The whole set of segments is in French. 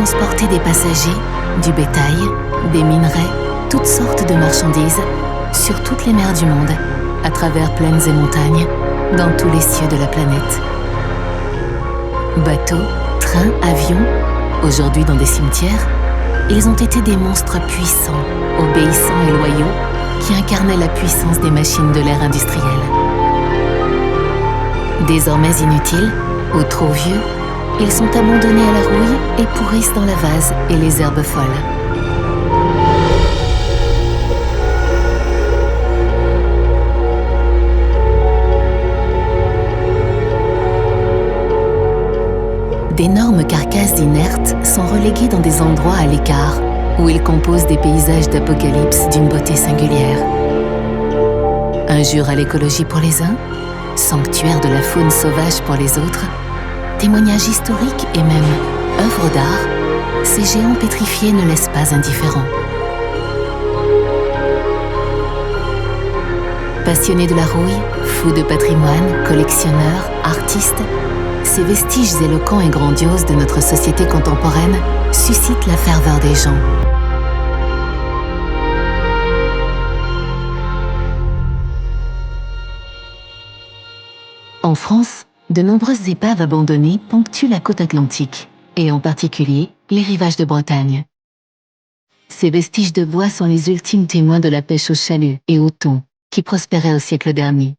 transporter des passagers, du bétail, des minerais, toutes sortes de marchandises, sur toutes les mers du monde, à travers plaines et montagnes, dans tous les cieux de la planète. Bateaux, trains, avions, aujourd'hui dans des cimetières, ils ont été des monstres puissants, obéissants et loyaux, qui incarnaient la puissance des machines de l'ère industrielle. Désormais inutiles, ou trop vieux, ils sont abandonnés à la rouille et pourrissent dans la vase et les herbes folles. D'énormes carcasses inertes sont reléguées dans des endroits à l'écart où ils composent des paysages d'apocalypse d'une beauté singulière. Injure à l'écologie pour les uns, sanctuaire de la faune sauvage pour les autres, témoignages historiques et même œuvres d'art, ces géants pétrifiés ne laissent pas indifférents. Passionnés de la rouille, fous de patrimoine, collectionneurs, artistes, ces vestiges éloquents et grandioses de notre société contemporaine suscitent la ferveur des gens. En France, de nombreuses épaves abandonnées ponctuent la côte atlantique, et en particulier les rivages de Bretagne. Ces vestiges de bois sont les ultimes témoins de la pêche au chalut et au thon, qui prospérait au siècle dernier.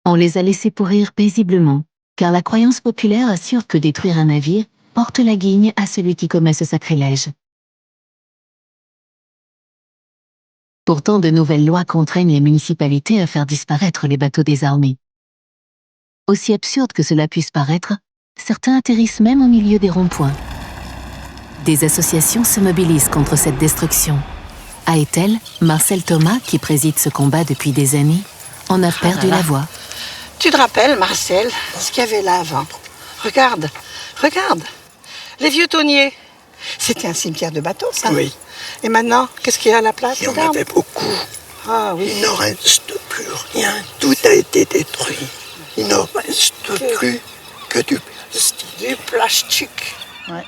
On les a laissés pourrir paisiblement, car la croyance populaire assure que détruire un navire porte la guigne à celui qui commet ce sacrilège. Pourtant, de nouvelles lois contraignent les municipalités à faire disparaître les bateaux désarmés. Aussi absurde que cela puisse paraître, certains atterrissent même au milieu des ronds-points. Des associations se mobilisent contre cette destruction. À Etel, Marcel Thomas, qui préside ce combat depuis des années, en a perdu la voix. Tu te rappelles, Marcel, ce qu'il y avait là avant? Regarde, regarde, les vieux tonniers. C'était un cimetière de bateaux, ça? Oui. Et maintenant, qu'est-ce qu'il y a à la place? Il y en avait beaucoup. Ah oui. Il ne reste plus rien. Tout a été détruit. Il ne reste plus que du plastique. Du plastique. Ouais.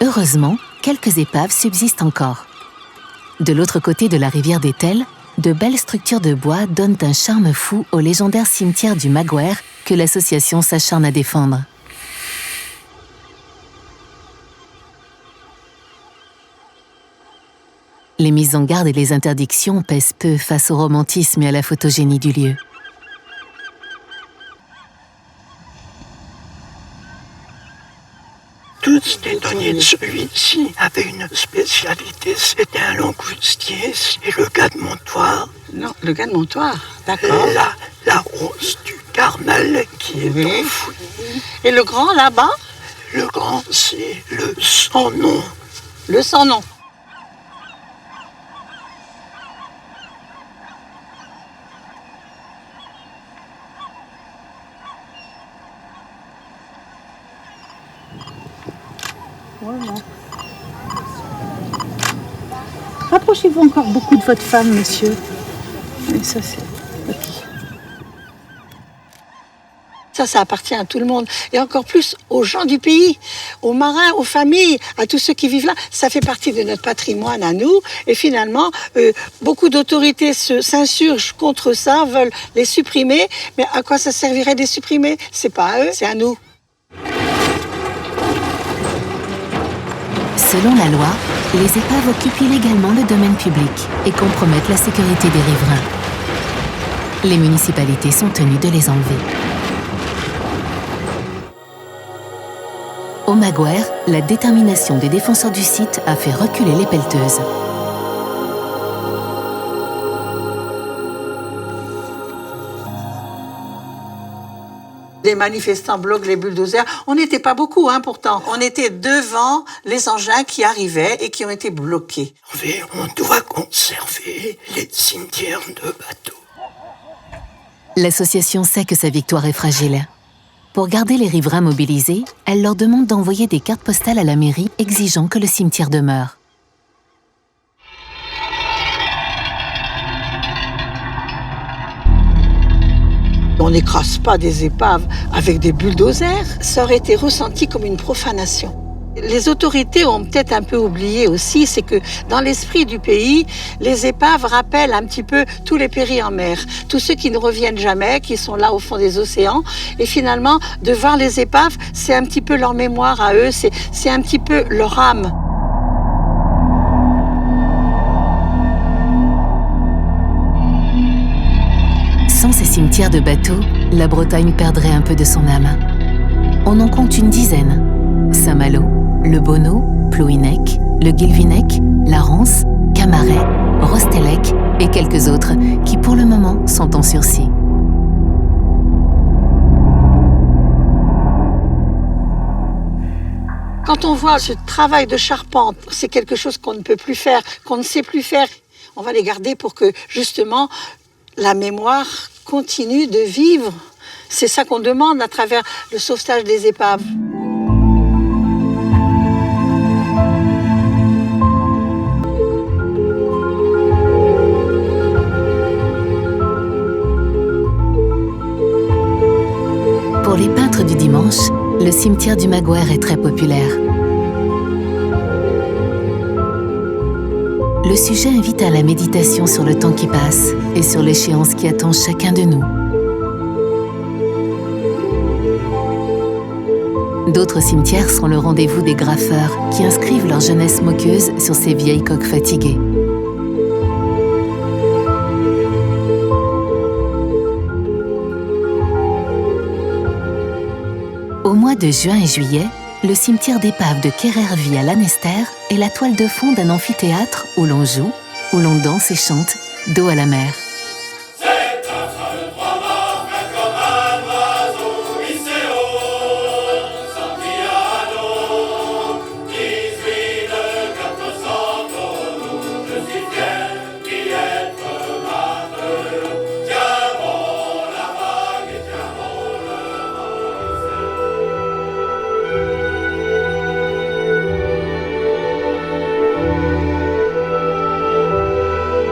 Heureusement, quelques épaves subsistent encore. De l'autre côté de la rivière d'Etel, de belles structures de bois donnent un charme fou au légendaire cimetière du Maguire que l'association s'acharne à défendre. Les mises en garde et les interdictions pèsent peu face au romantisme et à la photogénie du lieu. Tous les tonniers de celui-ci avaient une spécialité, c'était un langoustier et le Gade-Montoire. Non, le Gade-Montoire, d'accord. La rose du Carmel qui est enfouie. Et le grand là-bas? Le grand, c'est le sans-nom. Le sans-nom. Voilà. Rapprochez-vous encore beaucoup de votre femme, monsieur. Et ça, c'est... Ça appartient à tout le monde. Et encore plus aux gens du pays, aux marins, aux familles, à tous ceux qui vivent là. Ça fait partie de notre patrimoine à nous. Et finalement, beaucoup d'autorités s'insurgent contre ça, veulent les supprimer. Mais à quoi ça servirait de les supprimer? C'est pas à eux, c'est à nous. Selon la loi, les épaves occupent illégalement le domaine public et compromettent la sécurité des riverains. Les municipalités sont tenues de les enlever. Au Maguire, la détermination des défenseurs du site a fait reculer les pelleteuses. Les manifestants bloquent les bulldozers. On n'était pas beaucoup, pourtant. On était devant les engins qui arrivaient et qui ont été bloqués. On doit conserver les cimetières de bateaux. L'association sait que sa victoire est fragile. Pour garder les riverains mobilisés, elle leur demande d'envoyer des cartes postales à la mairie exigeant que le cimetière demeure. On n'écrase pas des épaves avec des bulldozers. Ça aurait été ressenti comme une profanation. Les autorités ont peut-être un peu oublié aussi, c'est que dans l'esprit du pays, les épaves rappellent un petit peu tous les péris en mer, tous ceux qui ne reviennent jamais, qui sont là au fond des océans. Et finalement, de voir les épaves, c'est un petit peu leur mémoire à eux, c'est un petit peu leur âme. Sans ces cimetières de bateaux, la Bretagne perdrait un peu de son âme. On en compte une dizaine. Saint-Malo, le Bonneau, Plouhinec, le Guilvinec, la Rance, Camaret, Rostellec et quelques autres qui pour le moment sont en sursis. Quand on voit ce travail de charpente, c'est quelque chose qu'on ne peut plus faire, qu'on ne sait plus faire. On va les garder pour que justement la mémoire continue de vivre. C'est ça qu'on demande à travers le sauvetage des épaves. Pour les peintres du dimanche, le cimetière du Maguire est très populaire. Le sujet invite à la méditation sur le temps qui passe et sur l'échéance qui attend chacun de nous. D'autres cimetières sont le rendez-vous des graffeurs qui inscrivent leur jeunesse moqueuse sur ces vieilles coques fatiguées. Au mois de juin et juillet, le cimetière d'épave de Kerrervie à Lanester est la toile de fond d'un amphithéâtre où l'on joue, où l'on danse et chante, dos à la mer.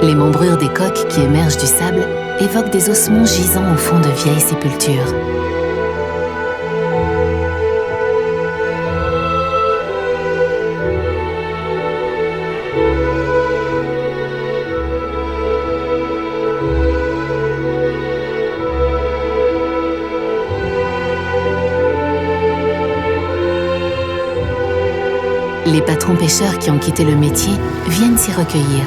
Les membrures des coques qui émergent du sable évoquent des ossements gisant au fond de vieilles sépultures. Les patrons pêcheurs qui ont quitté le métier viennent s'y recueillir.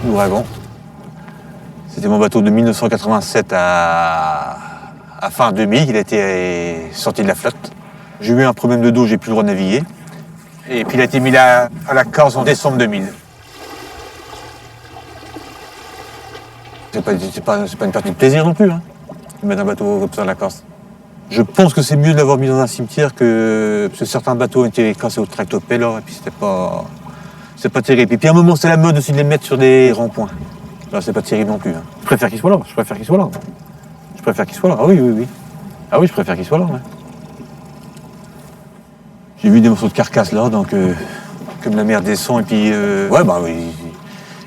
L'Ouragan. C'était mon bateau de 1987 à fin 2000, il a été sorti de la flotte. J'ai eu un problème de dos, j'ai plus le droit de naviguer. Et puis il a été mis à la Corse en décembre 2000. C'est pas une partie de plaisir non plus, hein, de mettre un bateau comme ça à la Corse. Je pense que c'est mieux de l'avoir mis dans un cimetière parce que certains bateaux ont été cassés au tractopelle, et puis c'est pas terrible. Et puis à un moment, c'est la mode aussi de les mettre sur des ronds-points. Là, c'est pas terrible non plus. Hein. Je préfère qu'ils soient là. Je préfère qu'ils soient là. Ah oui, oui, oui. Ah oui, je préfère qu'ils soient là. Ouais. J'ai vu des morceaux de carcasse là, donc comme la mer descend, et puis oui,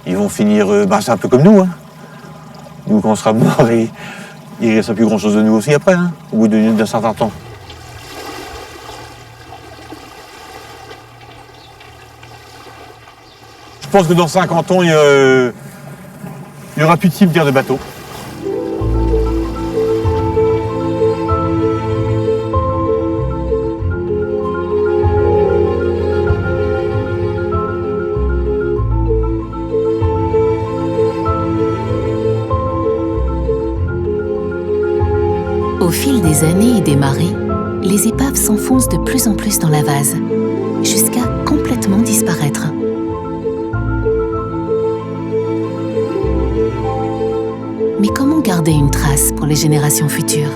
ils vont finir. C'est un peu comme nous. Hein. Nous, quand on sera mort, il ne restera plus grand-chose de nous aussi après, hein, au bout d'un certain temps. Je pense que dans 50 ans, il n'y aura plus de cimetière de bateaux. Au fil des années et des marées, les épaves s'enfoncent de plus en plus dans la vase, jusqu'à complètement disparaître. Mais comment garder une trace pour les générations futures ?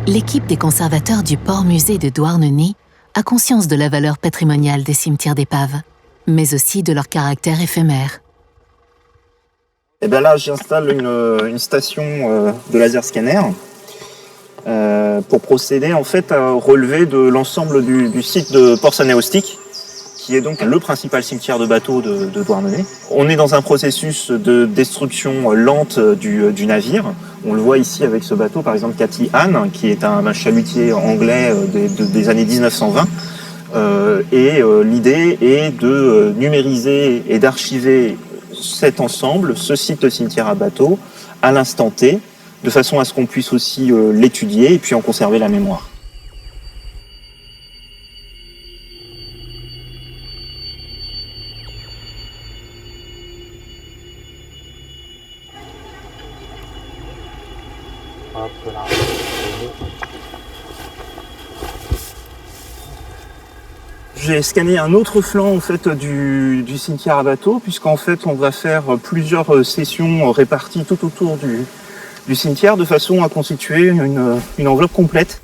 L'équipe des conservateurs du port-musée de Douarnenez a conscience de la valeur patrimoniale des cimetières d'épaves, mais aussi de leur caractère éphémère. Et bien là, j'installe une station de laser scanner pour procéder en fait au relevé de l'ensemble du site de Port-Saint-Néostic, qui est donc le principal cimetière de bateaux de Douarnenez. On est dans un processus de destruction lente du navire. On le voit ici avec ce bateau, par exemple Cathy Anne, qui est un chalutier anglais des années 1920. L'idée est de numériser et d'archiver cet ensemble, ce site de cimetière à bateaux, à l'instant T, de façon à ce qu'on puisse aussi l'étudier et puis en conserver la mémoire. J'ai scanné un autre flanc en fait du cimetière à bateaux, puisqu'en fait on va faire plusieurs sessions réparties tout autour du cimetière de façon à constituer une enveloppe complète.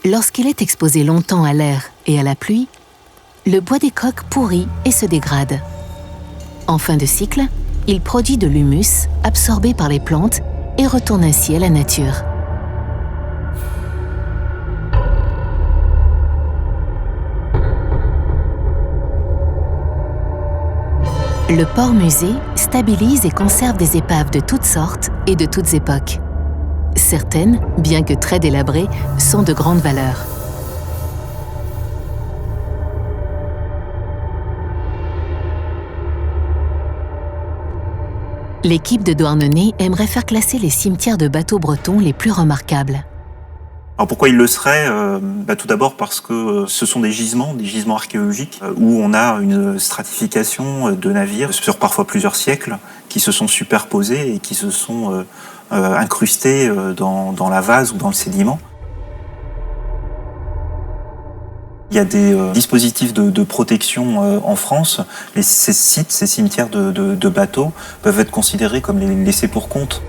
Lorsqu'il est exposé longtemps à l'air et à la pluie, le bois des coques pourrit et se dégrade. En fin de cycle, il produit de l'humus absorbé par les plantes et retourne ainsi à la nature. Le port-musée stabilise et conserve des épaves de toutes sortes et de toutes époques. Certaines, bien que très délabrées, sont de grande valeur. L'équipe de Douarnenez aimerait faire classer les cimetières de bateaux bretons les plus remarquables. Alors pourquoi il le serait ? Tout d'abord parce que ce sont des gisements archéologiques, où on a une stratification de navires sur parfois plusieurs siècles qui se sont superposés et qui se sont incrustés dans la vase ou dans le sédiment. Il y a des dispositifs de protection en France. Ces sites, ces cimetières de bateaux peuvent être considérés comme les laissés pour compte.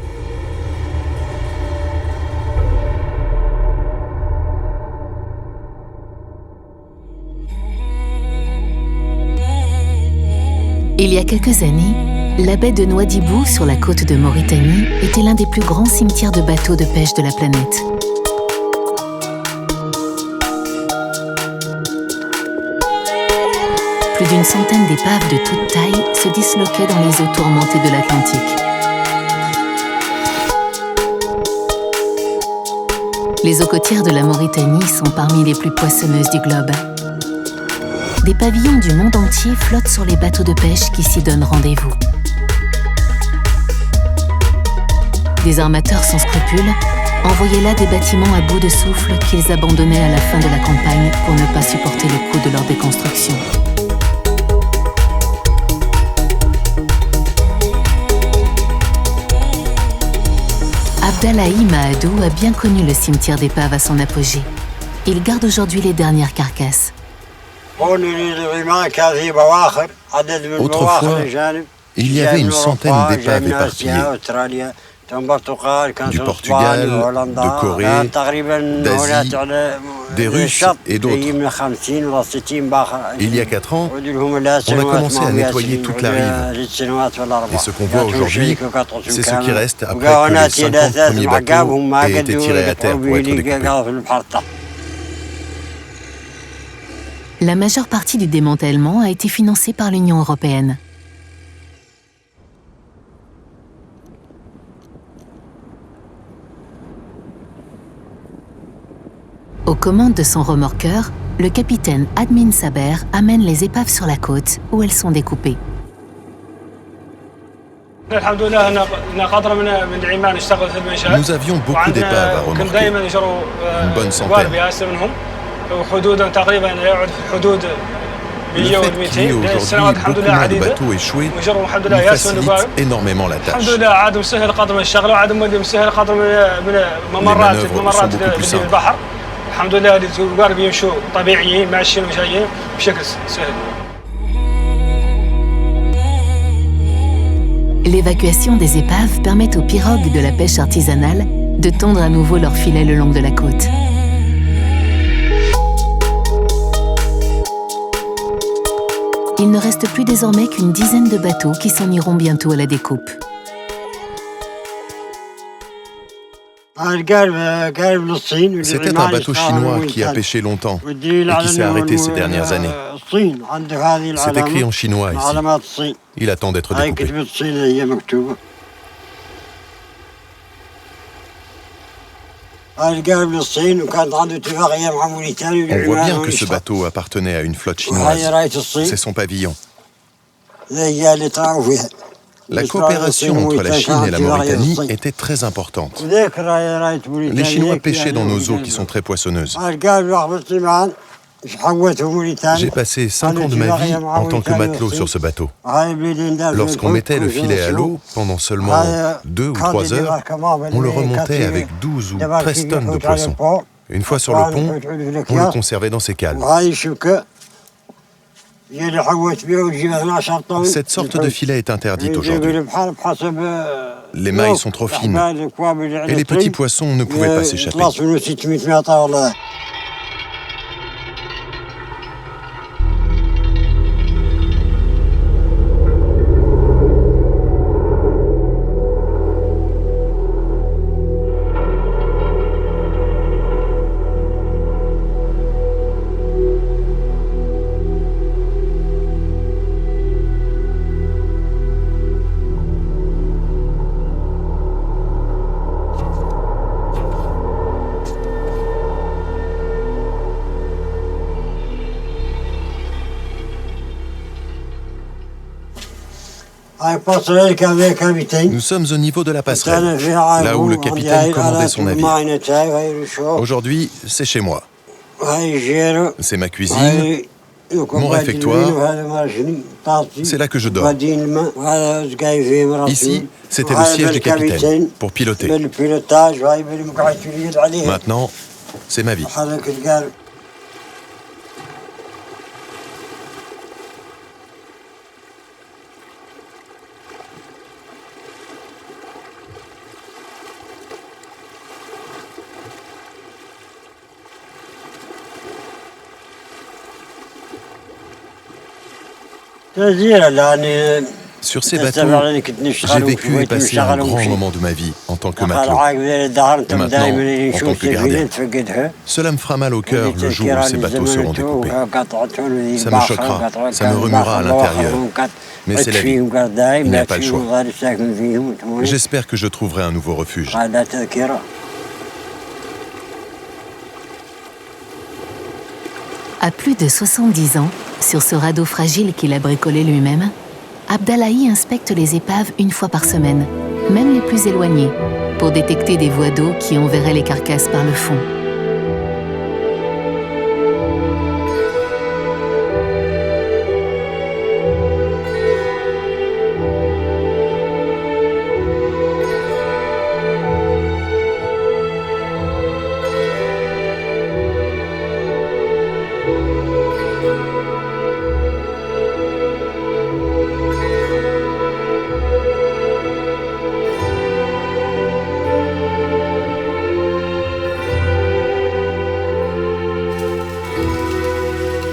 Il y a quelques années, la baie de Nouadhibou, sur la côte de Mauritanie, était l'un des plus grands cimetières de bateaux de pêche de la planète. Plus d'une centaine d'épaves de toute taille se disloquaient dans les eaux tourmentées de l'Atlantique. Les eaux côtières de la Mauritanie sont parmi les plus poissonneuses du globe. Des pavillons du monde entier flottent sur les bateaux de pêche qui s'y donnent rendez-vous. Des armateurs sans scrupules envoyaient là des bâtiments à bout de souffle qu'ils abandonnaient à la fin de la campagne pour ne pas supporter le coût de leur déconstruction. Abdallahi Mahadou a bien connu le cimetière d'épaves à son apogée. Il garde aujourd'hui les dernières carcasses. Autrefois, il y avait une centaine d'épaves éparpillées. Du Portugal, de Corée, d'Asie, des Russes et d'autres. Il y a 4 ans, on a commencé à nettoyer toute la rive. Et ce qu'on voit aujourd'hui, c'est ce qui reste après que les 50 premiers bateaux aient été tirés à terre pour être découpés. La majeure partie du démantèlement a été financée par l'Union européenne. Aux commandes de son remorqueur, le capitaine Admin Saber amène les épaves sur la côte où elles sont découpées. Nous avions beaucoup d'épaves à remorquer, une bonne centaine. Le fait qu'il y ait aujourd'hui beaucoup moins de bateaux échoués nous facilite énormément la tâche. Les manœuvres sont beaucoup plus simples. L'évacuation des épaves permet aux pirogues de la pêche artisanale de tondre à nouveau leurs filets le long de la côte. Il ne reste plus désormais qu'une dizaine de bateaux qui s'en iront bientôt à la découpe. C'était un bateau chinois qui a pêché longtemps et qui s'est arrêté ces dernières années. C'est écrit en chinois ici. Il attend d'être découpé. On voit bien que ce bateau appartenait à une flotte chinoise. C'est son pavillon. La coopération entre la Chine et la Mauritanie était très importante. Les Chinois pêchaient dans nos eaux qui sont très poissonneuses. J'ai passé 5 ans de ma vie en tant que matelot sur ce bateau. Lorsqu'on mettait le filet à l'eau, pendant seulement 2 ou 3 heures, on le remontait avec 12 ou 13 tonnes de poissons. Une fois sur le pont, on le conservait dans ses cales. Cette sorte de filet est interdite aujourd'hui. Les mailles sont trop fines et les petits poissons ne pouvaient pas s'échapper. Nous sommes au niveau de la passerelle, là où le capitaine commandait son navire. Aujourd'hui, c'est chez moi. C'est ma cuisine, mon réfectoire. C'est là que je dors. Ici, c'était le siège du capitaine, pour piloter. Maintenant, c'est ma vie. Sur ces bateaux, j'ai vécu et passé un grand moment de ma vie en tant que matelot. Et maintenant, en tant que gardien. Cela me fera mal au cœur le jour où ces bateaux seront découpés. Ça me choquera, ça me remuera à l'intérieur. Mais c'est la vie, il n'y a pas le choix. J'espère que je trouverai un nouveau refuge. À plus de 70 ans, sur ce radeau fragile qu'il a bricolé lui-même, Abdallahi inspecte les épaves une fois par semaine, même les plus éloignées, pour détecter des voies d'eau qui enverraient les carcasses par le fond.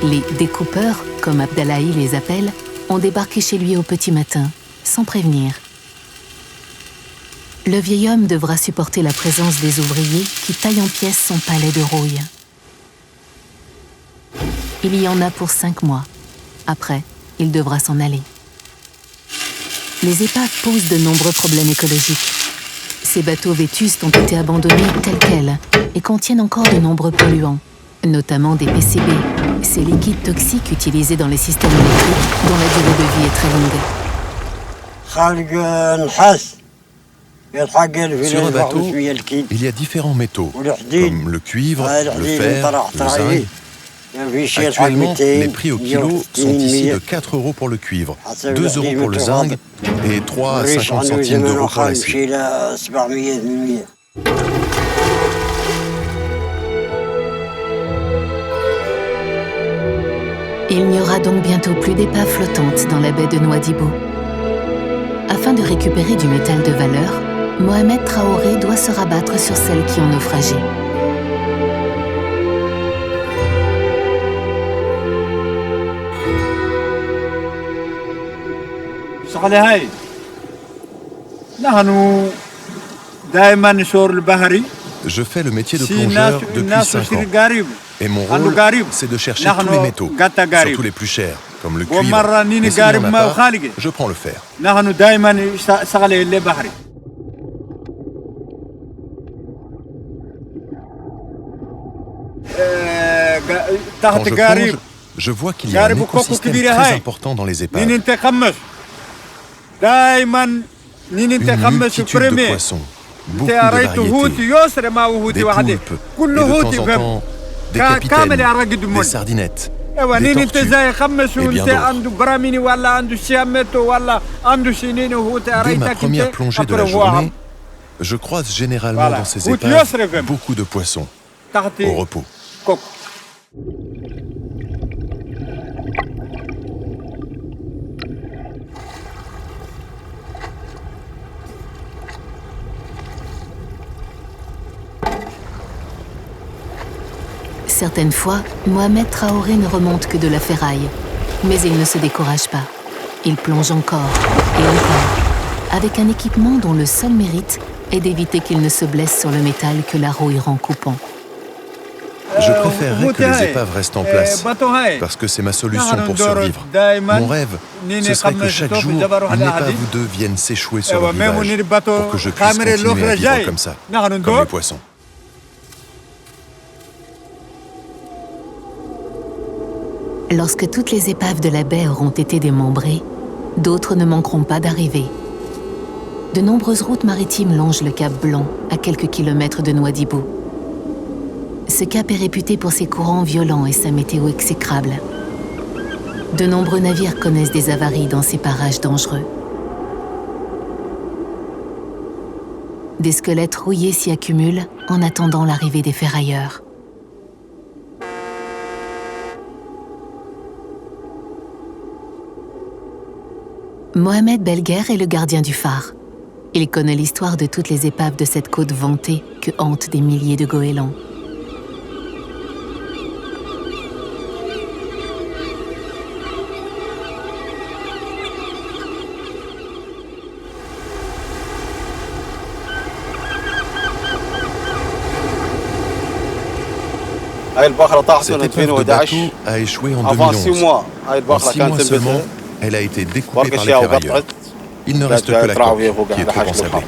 Les découpeurs, comme Abdallahi les appelle, ont débarqué chez lui au petit matin, sans prévenir. Le vieil homme devra supporter la présence des ouvriers qui taillent en pièces son palais de rouille. Il y en a pour 5 mois. Après, il devra s'en aller. Les épaves posent de nombreux problèmes écologiques. Ces bateaux vétustes ont été abandonnés tels quels et contiennent encore de nombreux polluants, notamment des PCB, ces liquides toxiques utilisés dans les systèmes électriques dont la durée de vie est très longue. Sur un bateau, il y a différents métaux, comme le cuivre, le fer, le zinc. Actuellement, les prix au kilo sont ici de 4 € pour le cuivre, 2 € pour le zinc et 3 à 50 centimes d'euros pour l'acier. Il n'y aura donc bientôt plus d'épaves flottantes dans la baie de Nouadhibou. Afin de récupérer du métal de valeur, Mohamed Traoré doit se rabattre sur celles qui ont naufragé. Je fais le métier de plongeur depuis 5 ans. Et mon rôle, c'est de chercher tous les métaux, surtout les plus chers, comme le cuivre. Mais s'il n'y en a pas, je prends le fer. Quand je plonge, je vois qu'il y a un écosystème très important dans les épaves. Une multitude de poissons, beaucoup de variétés, des poulpes, et de temps en temps, des capitaines, des sardinettes, des tortues, et bien d'autres. Dès ma première plongée de la journée, je croise généralement dans ces épaves beaucoup de poissons, au repos. Certaines fois, Mohamed Traoré ne remonte que de la ferraille. Mais il ne se décourage pas. Il plonge encore et encore, avec un équipement dont le seul mérite est d'éviter qu'il ne se blesse sur le métal que la rouille rend coupant. Je préférerais que les épaves restent en place, parce que c'est ma solution pour survivre. Mon rêve, ce serait que chaque jour, une épave ou deux vienne s'échouer sur le rivage, pour que je puisse continuer à vivre comme ça, comme les poissons. Lorsque toutes les épaves de la baie auront été démembrées, d'autres ne manqueront pas d'arriver. De nombreuses routes maritimes longent le cap Blanc, à quelques kilomètres de Nouadhibou. Ce cap est réputé pour ses courants violents et sa météo exécrable. De nombreux navires connaissent des avaries dans ces parages dangereux. Des squelettes rouillés s'y accumulent en attendant l'arrivée des ferrailleurs. Mohamed Belguer est le gardien du phare. Il connaît l'histoire de toutes les épaves de cette côte vantée que hantent des milliers de goélands. Cette épave de bateau a échoué en 2011. En 6 mois seulement, elle a été découpée par les ferrailleurs. Il ne reste que la coque, qui est trop ensablée.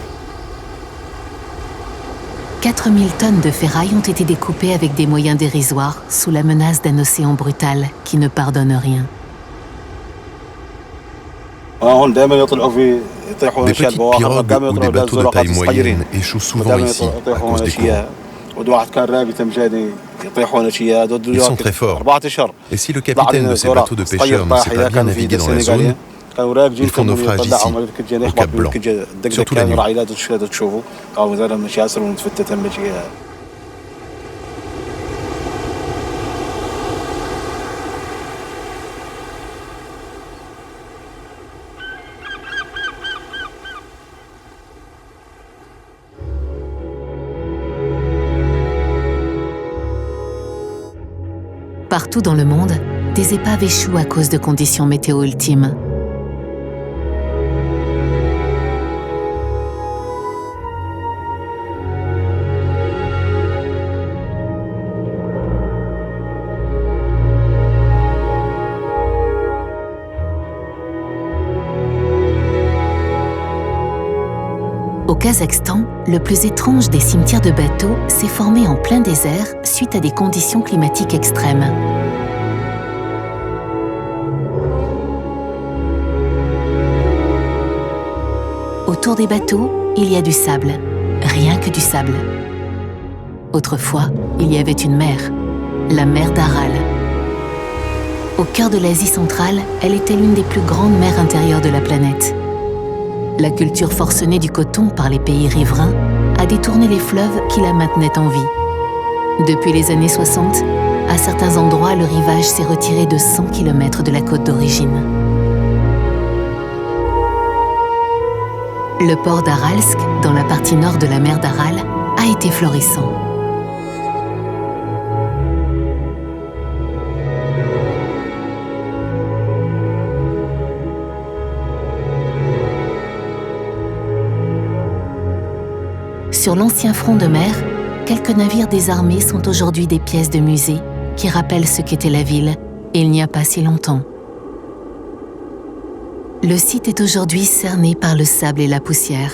4000 tonnes de ferraille ont été découpées avec des moyens dérisoires, sous la menace d'un océan brutal qui ne pardonne rien. Des petites pirogues ou des bateaux de taille moyenne échouent souvent ici, à cause des courants. Ils sont très forts. Et si le capitaine de ces bateaux de pêcheurs ne sait pas bien naviguer dans la zone, ils font naufrage ici, au Cap Blanc, surtout la nuit. Partout dans le monde, des épaves échouent à cause de conditions météo ultimes. Au Kazakhstan, le plus étrange des cimetières de bateaux s'est formé en plein désert suite à des conditions climatiques extrêmes. Autour des bateaux, il y a du sable, rien que du sable. Autrefois, il y avait une mer, la mer d'Aral. Au cœur de l'Asie centrale, elle était l'une des plus grandes mers intérieures de la planète. La culture forcenée du coton par les pays riverains a détourné les fleuves qui la maintenaient en vie. Depuis les années 60, à certains endroits, le rivage s'est retiré de 100 km de la côte d'origine. Le port d'Aralsk, dans la partie nord de la mer d'Aral, a été florissant. Sur l'ancien front de mer, quelques navires désarmés sont aujourd'hui des pièces de musée qui rappellent ce qu'était la ville, et il n'y a pas si longtemps. Le site est aujourd'hui cerné par le sable et la poussière.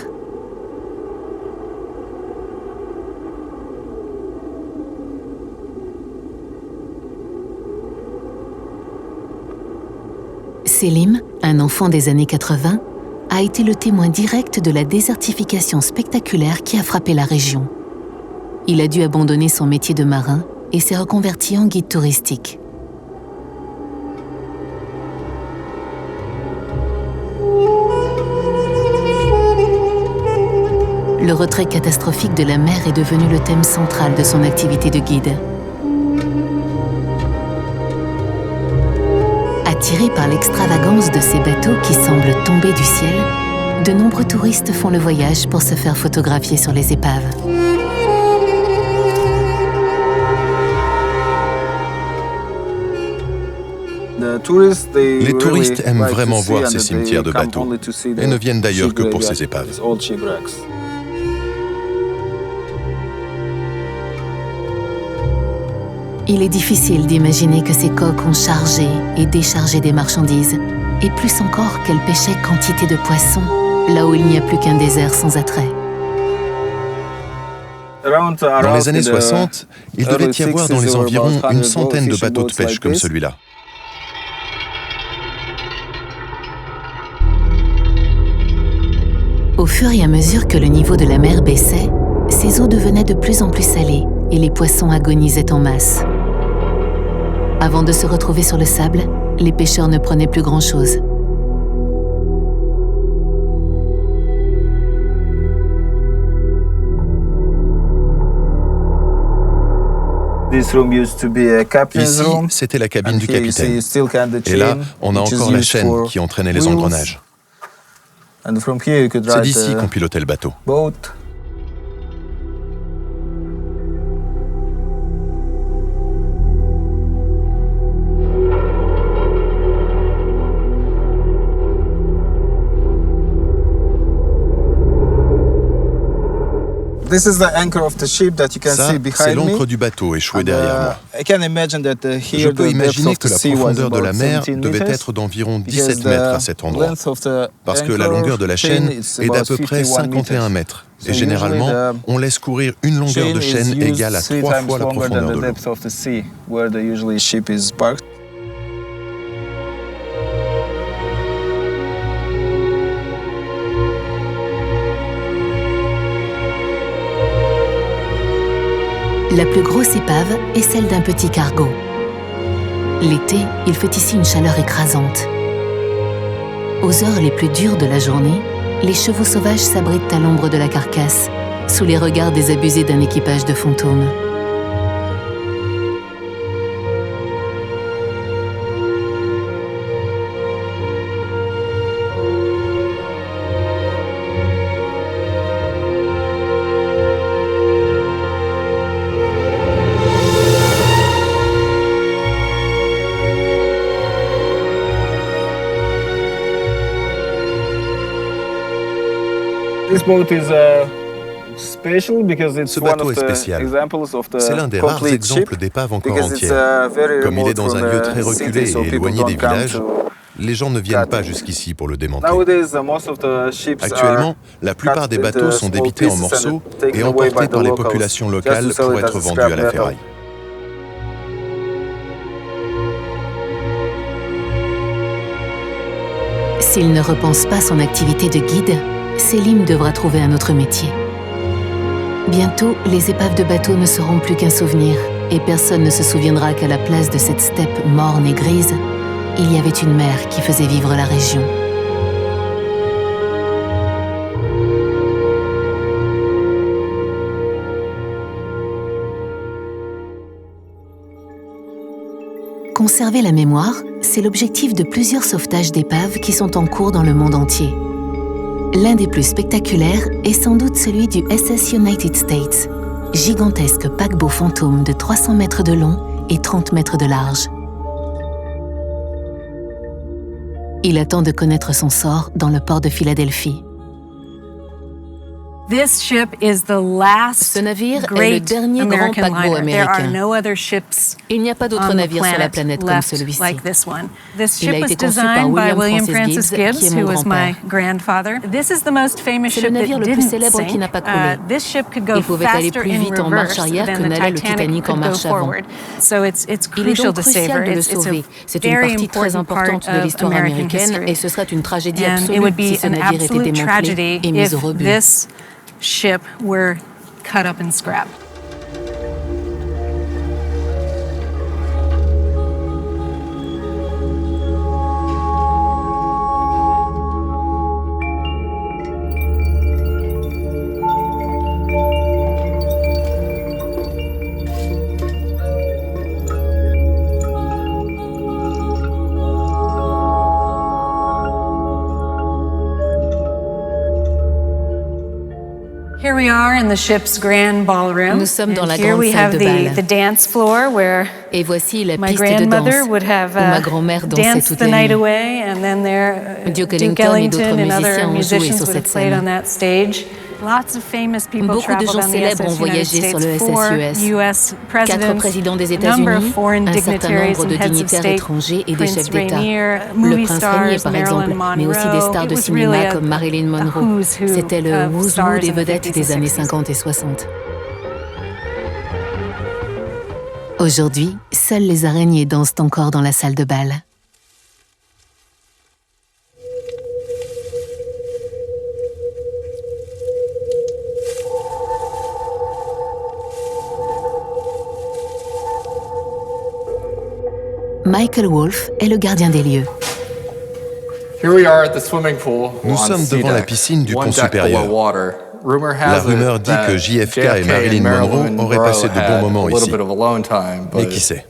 Selim, un enfant des années 80, a été le témoin direct de la désertification spectaculaire qui a frappé la région. Il a dû abandonner son métier de marin et s'est reconverti en guide touristique. Le retrait catastrophique de la mer est devenu le thème central de son activité de guide. Attirés par l'extravagance de ces bateaux qui semblent tomber du ciel, de nombreux touristes font le voyage pour se faire photographier sur les épaves. Les touristes aiment vraiment voir ces cimetières de bateaux et ne viennent d'ailleurs que pour ces épaves. Il est difficile d'imaginer que ces coques ont chargé et déchargé des marchandises, et plus encore qu'elles pêchaient quantité de poissons, là où il n'y a plus qu'un désert sans attrait. Dans les années 60, il devait y avoir dans les environs une centaine de bateaux de pêche comme celui-là. Au fur et à mesure que le niveau de la mer baissait, ces eaux devenaient de plus en plus salées et les poissons agonisaient en masse. Avant de se retrouver sur le sable, les pêcheurs ne prenaient plus grand-chose. Ici, c'était la cabine du capitaine. Et là, on a encore la chaîne qui entraînait les engrenages. C'est d'ici qu'on pilotait le bateau. Ça, c'est l'ancre du bateau échoué derrière moi. Je peux imaginer que la profondeur de la mer devait être d'environ 17 mètres à cet endroit, parce que la longueur de la chaîne est d'à peu près 51 mètres. Et généralement, on laisse courir une longueur de chaîne égale à 3 fois la profondeur de l'eau. La plus grosse épave est celle d'un petit cargo. L'été, il fait ici une chaleur écrasante. Aux heures les plus dures de la journée, les chevaux sauvages s'abritent à l'ombre de la carcasse, sous les regards désabusés d'un équipage de fantômes. Ce bateau est spécial. C'est l'un des rares exemples d'épaves encore entières. Comme il est dans un lieu très reculé et éloigné des villages, les gens ne viennent pas jusqu'ici pour le démanteler. Actuellement, la plupart des bateaux sont débités en morceaux et emportés par les populations locales pour être vendus à la ferraille. S'il ne repense pas son activité de guide, Selim devra trouver un autre métier. Bientôt, les épaves de bateaux ne seront plus qu'un souvenir, et personne ne se souviendra qu'à la place de cette steppe morne et grise, il y avait une mer qui faisait vivre la région. Conserver la mémoire, c'est l'objectif de plusieurs sauvetages d'épaves qui sont en cours dans le monde entier. L'un des plus spectaculaires est sans doute celui du SS United States, gigantesque paquebot fantôme de 300 mètres de long et 30 mètres de large. Il attend de connaître son sort dans le port de Philadelphie. This ship is the last Ce navire est le great dernier grand American paquebot liner. There are américain. no other ships Il n'y a pas d'autres on the navires sur la planète comme left celui-ci. like this one. This Il a ship was été conçu par designed by William William Francis Francis Gibbs, qui est Gibbs, mon who was my grand-père. grandfather. This is the most famous C'est ship le navire that le plus didn't célèbre qui n'a pas coulé. sink. This ship could go Il pouvait aller faster plus in vite en marche reverse arrière que than the n'allait le Titanic Titanic en could go marche avant. forward. So it's Il est crucial donc to save crucial her. de le It's a sauver. C'est une very partie très important part importante de of l'histoire American américaine history. et ce serait une tragédie And it absolue would si be ce an navire était absolute démantelé tragedy et mis if au rebut. this ship were cut up and scrapped. Here we are in the ship's grand ballroom. Nous sommes dans la And here grande we salle have de bal. the dance floor where Et voici la my piste de grandmother danse would have où ma grand-mère dansait danced toute the la night nuit. away, and then there Duke Duke Ellington et d'autres Ellington and other musiciens ont joué musicians sur would have cette played scène. on that stage. Lots of famous people Beaucoup de traveled gens on the célèbres ont SS United voyagé sur le States. Four SS US 4 presidents, présidents des a number of États-Unis, foreign un certain dignitaries nombre and de heads of dignitaires state, étrangers et des Prince chefs d'État. Rainier, Le movie prince Rainier, stars, par Marilyn exemple, mais aussi des Monroe. stars It de was cinéma really comme Marilyn a Monroe. who's who C'était le of who's stars who des in the vedettes 50s des and années 60s. 50 et 60. Aujourd'hui, seules les araignées dansent encore dans la salle de bal. Michael Wolff est le gardien des lieux. Nous sommes devant la piscine du pont supérieur. La rumeur dit que JFK et Marilyn Monroe auraient passé de bons moments ici. Mais qui sait?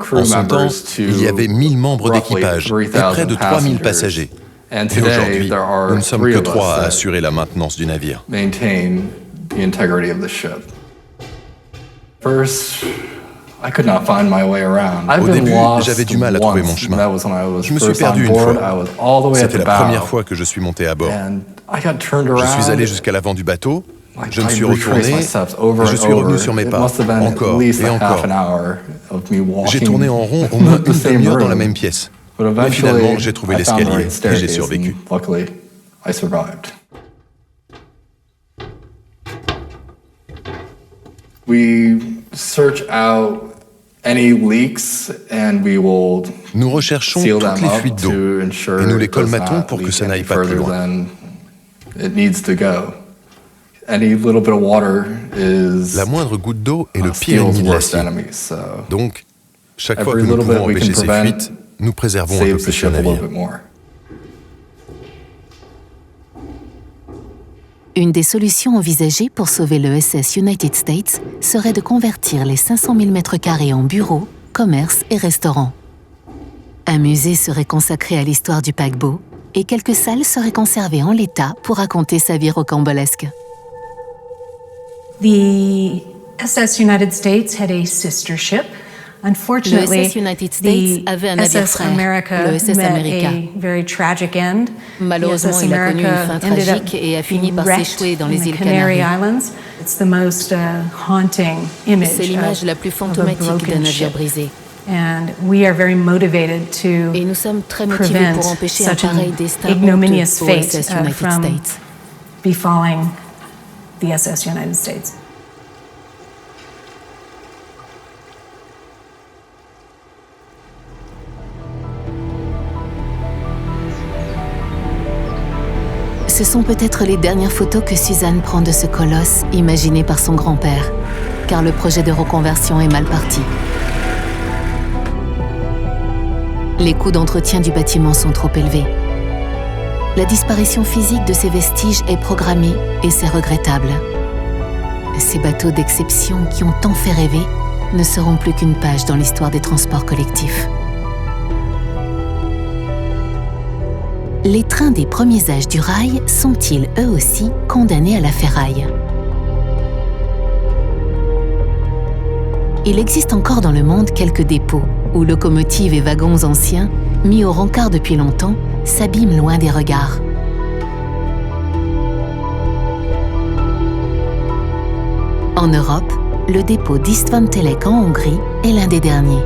En son temps, il y avait 1000 membres d'équipage et près de 3000 passagers. Et aujourd'hui, nous ne sommes que 3 à assurer la maintenance du navire. Au début, j'avais du mal à trouver mon chemin. Je me suis perdu une fois. C'était la première fois que je suis monté à bord. Je suis allé jusqu'à l'avant du bateau, je me suis retourné et je suis revenu sur mes pas, encore et encore. J'ai tourné en rond au moins une demi-heure dans la même pièce. Mais finalement, j'ai trouvé l'escalier et j'ai survécu. Nous recherchons toutes les fuites d'eau et nous les colmatons pour que ça n'aille pas plus loin. La moindre goutte d'eau est le pire ennemi de l'acier. Donc, chaque fois que nous pouvons empêcher ces fuites, nous préservons un peu plus le navire. Une des solutions envisagées pour sauver le SS United States serait de convertir les 500 000 m² en bureaux, commerces et restaurants. Un musée serait consacré à l'histoire du paquebot et quelques salles seraient conservées en l'état pour raconter sa vie rocambolesque. The SS United States had a sister ship. Unfortunately, Le SS United States avait un navire SS frère, America le SS met America. a very tragic end. Malheureusement, The SS il a connu une America fin ended up tragique et a fini par wrecked s'échouer dans in les the îles Canary Canaries. Islands. It's the most haunting image C'est l'image la plus fantomatique d'un navire ship. brisé. And we are very motivated to Et nous sommes très motivés prevent pour empêcher un such pareil an destin ignominious honteux au fate SS United from States. befalling the SS United States. Ce sont peut-être les dernières photos que Suzanne prend de ce colosse imaginé par son grand-père, car le projet de reconversion est mal parti. Les coûts d'entretien du bâtiment sont trop élevés. La disparition physique de ces vestiges est programmée et c'est regrettable. Ces bateaux d'exception qui ont tant fait rêver ne seront plus qu'une page dans l'histoire des transports collectifs. Les trains des premiers âges du rail sont-ils eux aussi condamnés à la ferraille ? il existe encore dans le monde quelques dépôts où locomotives et wagons anciens, mis au rencard depuis longtemps, s'abîment loin des regards. En Europe, le dépôt d'István Telek en Hongrie est l'un des derniers.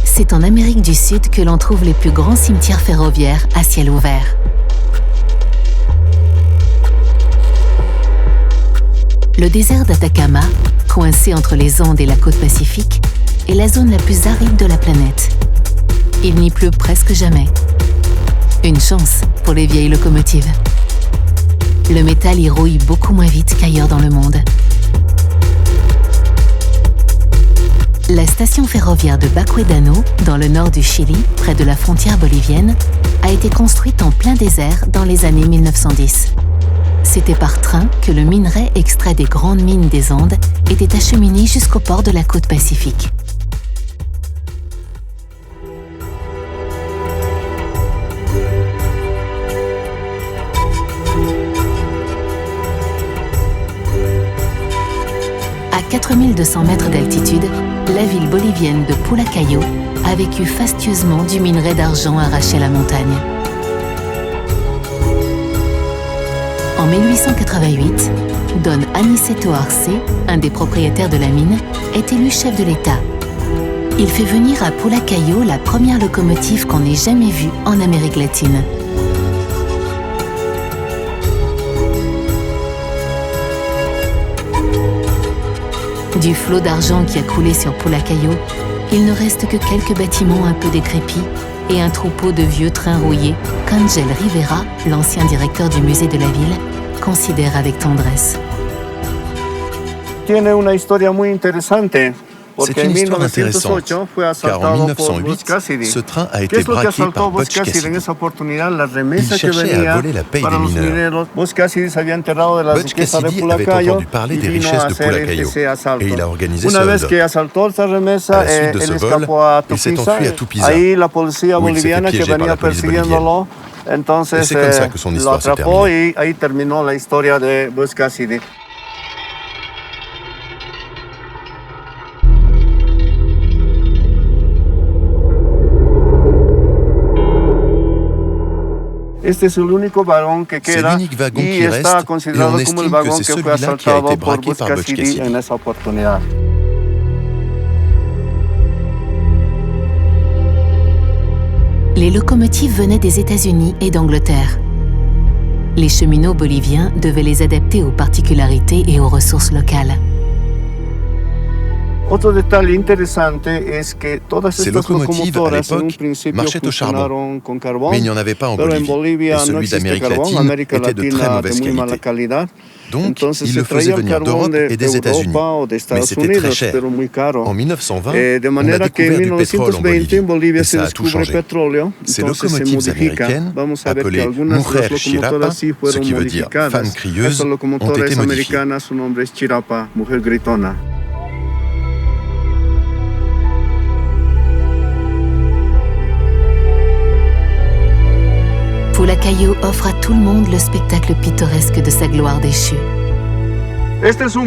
C'est en Amérique du Sud que l'on trouve les plus grands cimetières ferroviaires à ciel ouvert. Le désert d'Atacama, coincé entre les Andes et la côte Pacifique, est la zone la plus aride de la planète. Il n'y pleut presque jamais. Une chance pour les vieilles locomotives. Le métal y rouille beaucoup moins vite qu'ailleurs dans le monde. La station ferroviaire de Baquedano, dans le nord du Chili, près de la frontière bolivienne, a été construite en plein désert dans les années 1910. C'était par train que le minerai extrait des grandes mines des Andes était acheminé jusqu'au port de la côte Pacifique. À 4200 mètres d'altitude, la ville bolivienne de Pulacayo a vécu fastueusement du minerai d'argent arraché à la montagne. En 1888, Don Aniceto Arce, un des propriétaires de la mine, est élu chef de l'État. Il fait venir à Pulacayo la première locomotive qu'on ait jamais vue en Amérique latine. Du flot d'argent qui a coulé sur Pulacayo, il ne reste que quelques bâtiments un peu décrépits et un troupeau de vieux trains rouillés qu'Angel Rivera, l'ancien directeur du musée de la ville, considère avec tendresse. C'est une histoire intéressante, car en 1908, ce train a été braqué par Butch Cassidy. Il cherchait à voler la paye des mineurs. Butch Cassidy avait entendu parler des richesses de Pulacayo et il a organisé ce hold-up. À la suite de ce vol, il s'est enfui à Tupiza, où il s'est fait piéger par la police bolivienne. Et c'est comme ça que son histoire s'est terminée. C'est l'unique wagon qui reste et on estime que c'est celui-là qui a été braqué par Butch Cassidy. Les locomotives venaient des États-Unis et d'Angleterre. Les cheminots boliviens devaient les adapter aux particularités et aux ressources locales. Ces locomotives, à l'époque, marchaient au charbon, mais il n'y en avait pas en Bolivie, et celui d'Amérique latine était de très mauvaise qualité. Donc, ils le faisaient venir d'Europe et des États-Unis, mais c'était très cher. En 1920, on a découvert du pétrole en Bolivie, et ça a tout changé. Ces locomotives américaines, appelées Mujer Chirapa, ce qui veut dire « femme crieuse », ont été modifiées. Pulacayo offre à tout le monde le spectacle pittoresque de sa gloire déchue. Ceci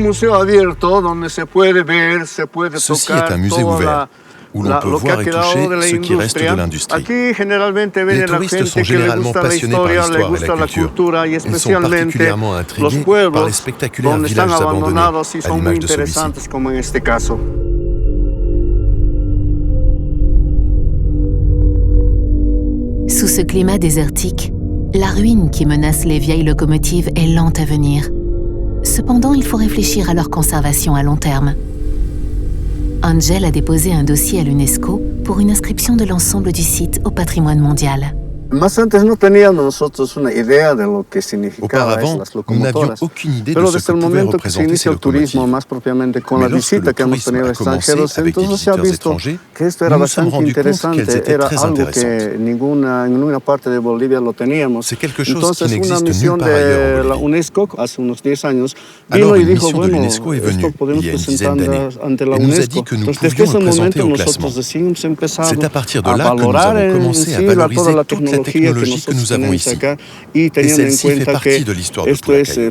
est un musée ouvert, où l'on peut voir et toucher ce qui reste de l'industrie. Les touristes sont généralement passionnés par l'histoire et la culture. Ils sont particulièrement intrigués par les spectaculaires villages abandonnés, à l'image de celui-ci. Sous ce climat désertique, la ruine qui menace les vieilles locomotives est lente à venir. Cependant, il faut réfléchir à leur conservation à long terme. Angel a déposé un dossier à l'UNESCO pour une inscription de l'ensemble du site au patrimoine mondial. Auparavant, nous n'avions aucune idée de ce que pouvaient représenter ces locomotives. Mais lorsque le tourisme a commencé avec des visiteurs étrangers, nous nous sommes rendus compte qu'elles étaient très intéressantes. C'est quelque chose qui n'existe nulle part ailleurs en Bolivie. Alors une mission de l'UNESCO est venue, il y a une dizaine d'années, et nous a dit que nous pouvions le présenter au classement. C'est à partir de là que nous avons commencé à valoriser toute la la technologie que nous avons ici. Et celle-ci fait partie de l'histoire de Pulacayo.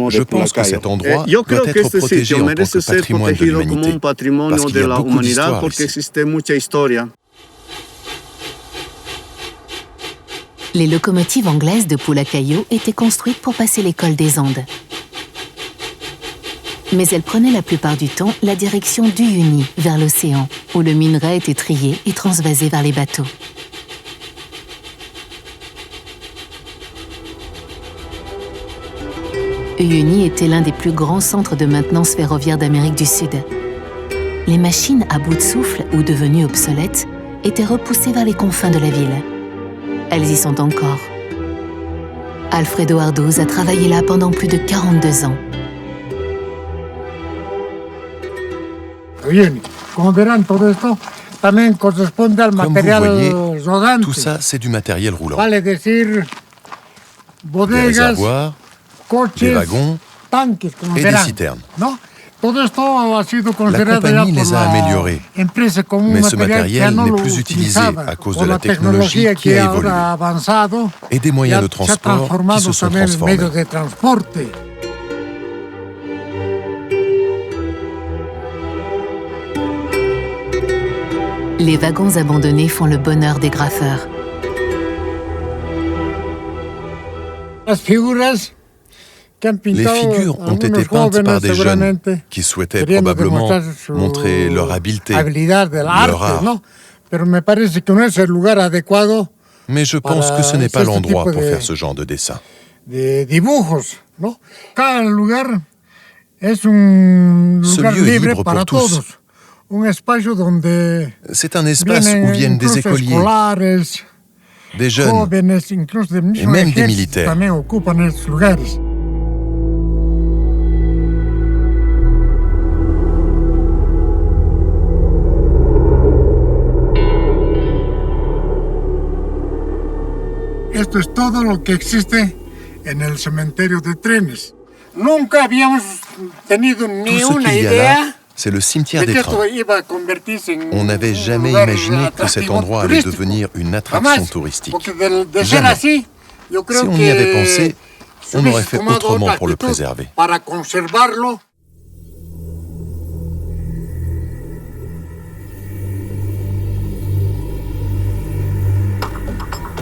Je pense que cet endroit doit être protégé en tant que patrimoine de l'humanité, parce qu'il y a beaucoup d'histoire ici. Les locomotives anglaises de Pulacayo étaient construites pour passer l'école des Andes. Mais elles prenaient la plupart du temps la direction d'Uyuni, vers l'océan, où le minerai était trié et transvasé vers les bateaux. Uyuni était l'un des plus grands centres de maintenance ferroviaire d'Amérique du Sud. Les machines à bout de souffle ou devenues obsolètes étaient repoussées vers les confins de la ville. Elles y sont encore. Alfredo Ardoz a travaillé là pendant plus de 42 ans. Comme vous voyez, tout ça, c'est du matériel roulant. Des réservoirs, des wagons et des citernes. La compagnie les a améliorés, mais ce matériel n'est plus utilisé à cause de la technologie qui a évolué et des moyens de transport qui se sont transformés. Les wagons abandonnés font le bonheur des graffeurs. Les figures ont été peintes par des jeunes qui souhaitaient probablement montrer leur habileté, leur art. Mais je pense que ce n'est pas l'endroit pour faire ce genre de dessin. Ce lieu est libre pour tous. C'est un espace où viennent des écoliers, des jeunes et même des militaires. Esto es todo lo que existe en el cementerio de trenes. Nunca habíamos tenido ni una idea. C'est le cimetière des trains. On n'avait jamais imaginé que cet endroit allait devenir une attraction touristique. Jamais. Si on y avait pensé, on aurait fait autrement pour le préserver.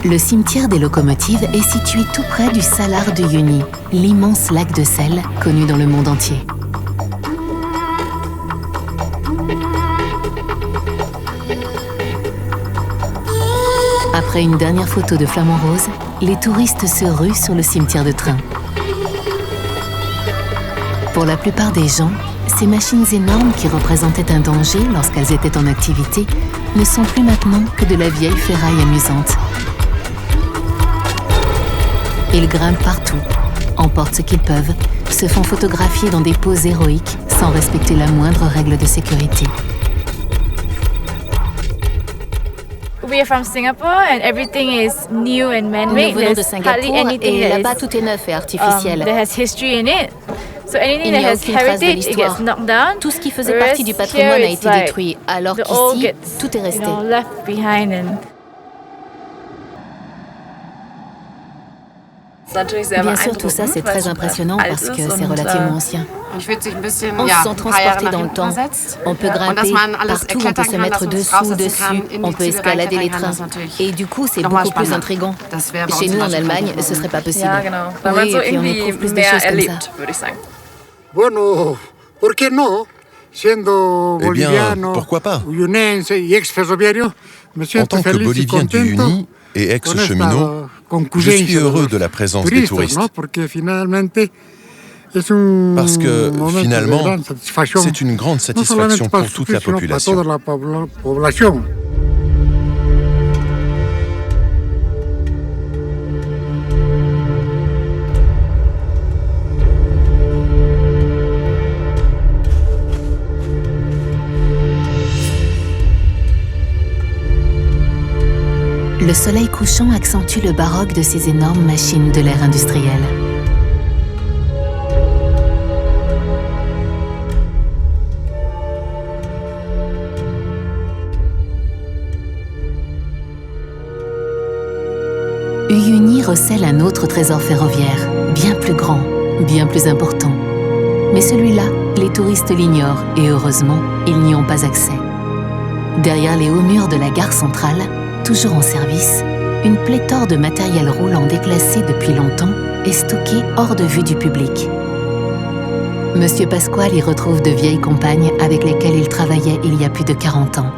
Le cimetière des locomotives est situé tout près du Salar de Uyuni, l'immense lac de sel connu dans le monde entier. Après une dernière photo de flamant rose, les touristes se ruent sur le cimetière de train. Pour la plupart des gens, ces machines énormes qui représentaient un danger lorsqu'elles étaient en activité ne sont plus maintenant que de la vieille ferraille amusante. Ils grimpent partout, emportent ce qu'ils peuvent, se font photographier dans des poses héroïques sans respecter la moindre règle de sécurité. We are from Singapore and everything is new and man-made. Nous venons de Singapour et là-bas tout est neuf et artificiel. That has history in it. So anything that has heritage, it gets knocked down. Tout ce qui faisait partie du patrimoine a été détruit, alors qu'ici, tout est resté. Left behind and Bien sûr, tout ça, c'est très impressionnant parce que c'est relativement ancien. On se sent transporté dans le temps. On peut grimper partout, on peut se mettre dessus, on peut escalader les trains. Et du coup, c'est beaucoup plus intriguant. Chez nous, en Allemagne, ce serait pas possible. Oui, et puis on éprouve plus de choses comme ça. Eh bien, pourquoi pas? En tant que Bolivien du Uyuni et ex-cheminot, je suis heureux de la présence des touristes. Parce que, finalement, c'est une grande satisfaction pour toute la population. Le soleil couchant accentue le baroque de ces énormes machines de l'ère industrielle. Uyuni recèle un autre trésor ferroviaire, bien plus grand, bien plus important. Mais celui-là, les touristes l'ignorent et heureusement, ils n'y ont pas accès. Derrière les hauts murs de la gare centrale, toujours en service, une pléthore de matériel roulant déclassé depuis longtemps est stocké hors de vue du public. Monsieur Pasquale y retrouve de vieilles compagnes avec lesquelles il travaillait il y a plus de 40 ans.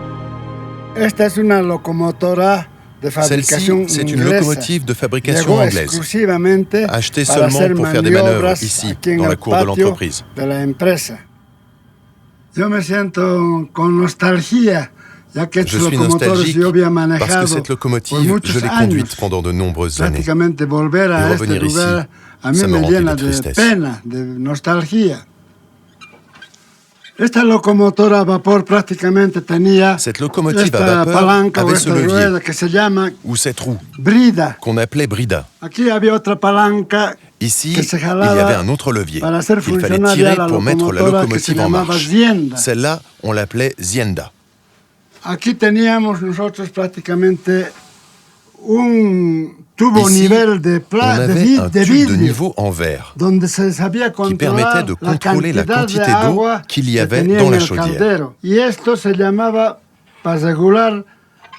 Celle-ci, c'est une locomotive de fabrication anglaise, achetée seulement pour faire des manœuvres ici, dans la cour de l'entreprise. Je suis nostalgique parce que cette locomotive, je l'ai conduite pendant de nombreuses années. Et revenir ici, ça me remplit de tristesse. Cette locomotive à vapeur avait ce levier, ou cette roue, qu'on appelait brida. Ici, il y avait un autre levier. Il fallait tirer pour mettre la locomotive en marche. Celle-là, on l'appelait zienda. Aquí teníamos nosotros prácticamente un tubo Ici, nivel de on avait un tube de niveau en verre qui permettait de contrôler la quantité d'eau qu'il y avait dans la chaudière.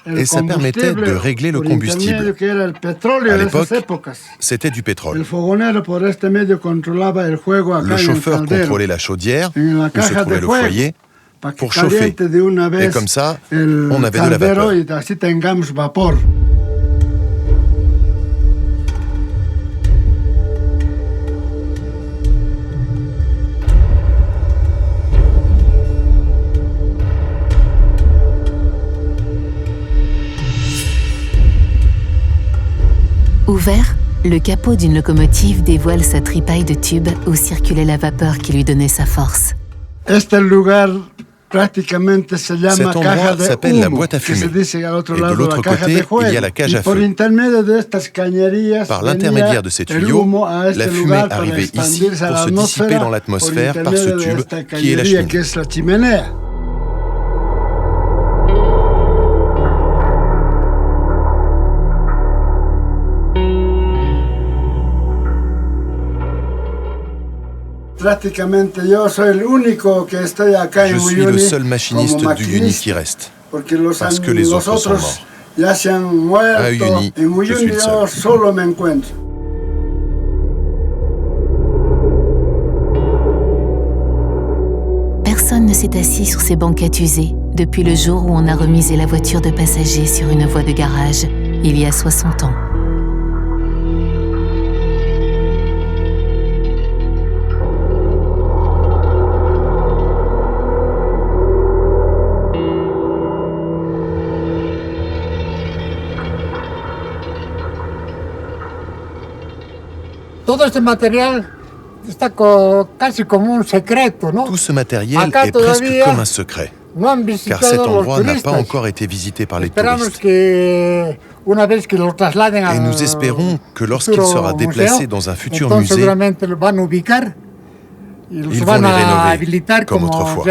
Et ça permettait de régler le combustible. À l'époque, c'était du pétrole. Le chauffeur contrôlait la chaudière où se trouvait le foyer pour chauffer. Et comme ça, on avait de la vapeur. Ouvert, le capot d'une locomotive dévoile sa tripaille de tubes où circulait la vapeur qui lui donnait sa force. Cet endroit s'appelle la boîte à fumer. Et de l'autre côté, il y a la cage à feu. Par l'intermédiaire de ces tuyaux, la fumée arrivait ici pour se dissiper dans l'atmosphère par ce tube qui est la cheminée. Je suis le seul machiniste d'Uyuni qui reste, parce que les autres sont morts. À Uyuni, je suis le seul. Personne ne s'est assis sur ces banquettes usées depuis le jour où on a remisé la voiture de passagers sur une voie de garage, il y a 60 ans. Todo este material está casi como un secreto, ¿no? Tout ce matériel est presque comme un secret, car cet endroit n'a pas encore été visité par les touristes. Et nous espérons que lorsqu'il sera déplacé dans un futur musée, ils vont les rénover comme autrefois.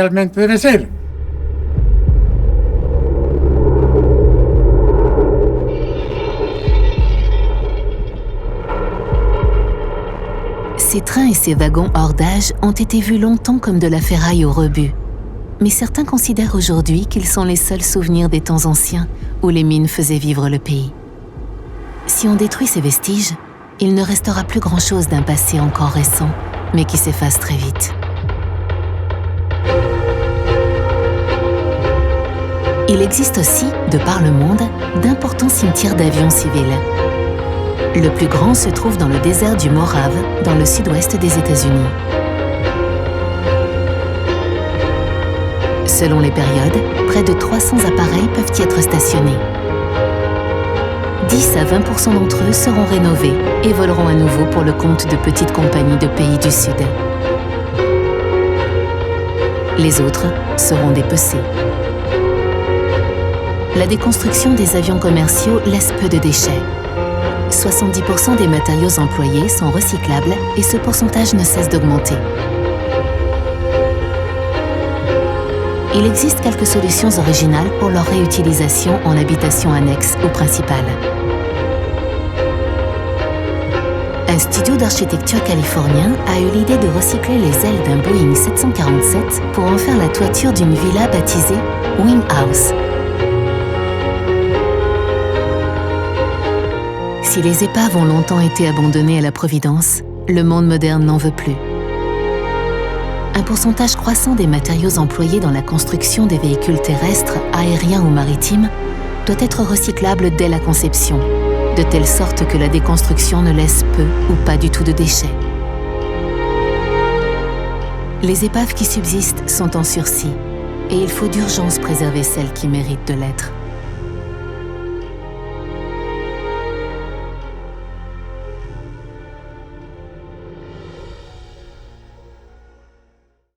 Ces trains et ces wagons hors d'âge ont été vus longtemps comme de la ferraille au rebut. Mais certains considèrent aujourd'hui qu'ils sont les seuls souvenirs des temps anciens où les mines faisaient vivre le pays. Si on détruit ces vestiges, il ne restera plus grand-chose d'un passé encore récent, mais qui s'efface très vite. Il existe aussi, de par le monde, d'importants cimetières d'avions civils. Le plus grand se trouve dans le désert du Morave, dans le sud-ouest des États-Unis. Selon les périodes, près de 300 appareils peuvent y être stationnés. 10 à 20% d'entre eux seront rénovés et voleront à nouveau pour le compte de petites compagnies de pays du Sud. Les autres seront dépecés. La déconstruction des avions commerciaux laisse peu de déchets. 70% des matériaux employés sont recyclables et ce pourcentage ne cesse d'augmenter. Il existe quelques solutions originales pour leur réutilisation en habitation annexe ou principale. Un studio d'architecture californien a eu l'idée de recycler les ailes d'un Boeing 747 pour en faire la toiture d'une villa baptisée Wing House. Si les épaves ont longtemps été abandonnées à la providence, le monde moderne n'en veut plus. Un pourcentage croissant des matériaux employés dans la construction des véhicules terrestres, aériens ou maritimes doit être recyclable dès la conception, de telle sorte que la déconstruction ne laisse peu ou pas du tout de déchets. Les épaves qui subsistent sont en sursis et il faut d'urgence préserver celles qui méritent de l'être.